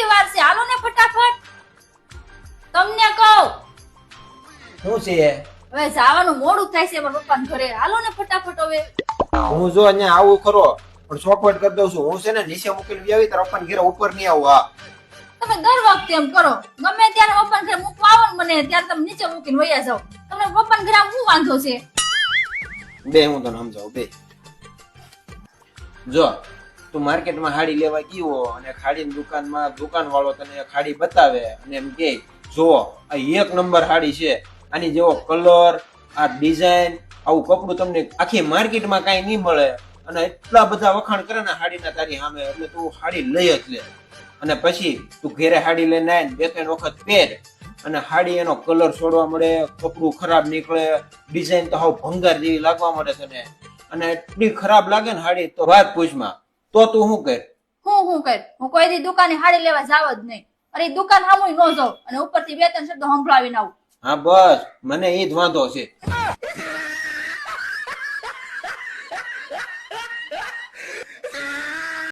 કેટલી વાર છે? હાલો ને ફટાફટ. તમને કહું શું છે? હવે જવાનું મોડું થાય છે પણ પપ્પાને ઘરે. હાલો ને ફટાફટ હવે. હું જો અહીંયા આવું ખરો પણ ચોખવટ કરી દઉં છું. હું છે ને નીચે મૂકીને આવી તાર પપ્પાને ઘરે ઉપર નહીં આવું. હા તમે દર વખતે એમ કરો. ગમે ત્યારે પપ્પાને ઘરે મૂકવા આવો ને મને ત્યારે તમે નીચે મૂકીને વયા જાઓ. તમને પપ્પાને ઘરે શું વાંધો છે? બે હું તને સમજાવું બે. જો તું માર્કેટમાં હાડી લેવા ગયો અને ખાડીની દુકાનમાં દુકાન વાળો તને ખાડી બતાવે અને એમ કે જો આ એક નંબર હાડી છે, આની જેવો કલર, આ ડિઝાઇન, આવું કપડું તમને આખી માર્કેટમાં કાંઈ નહીં મળે અને એટલા બધા વખાણ કરે ને હાડીના તારી સામે, એટલે તું હાડી લઈ જ લે. અને પછી તું ઘેરે હાડી લઈને આવીને બે ત્રણ વખત પહેર અને હાડી એનો કલર છોડવા મળે, કપડું ખરાબ નીકળે, ડિઝાઇન તો હાવ ભંગાર જેવી લાગવા મળે તને અને એટલી ખરાબ લાગે ને હાડી તો વાત પૂછમાં. તો તું શું કર? હું કર? હું કોઈ દી દુકાને હાડી લેવા જાવ જ નહીં. અરે દુકાન સામુય ન જાઉં અને ઉપરથી બે ત્રણ શબ્દો સંભળાવીને આવું. હા બસ મને એ જ વાંધો છે.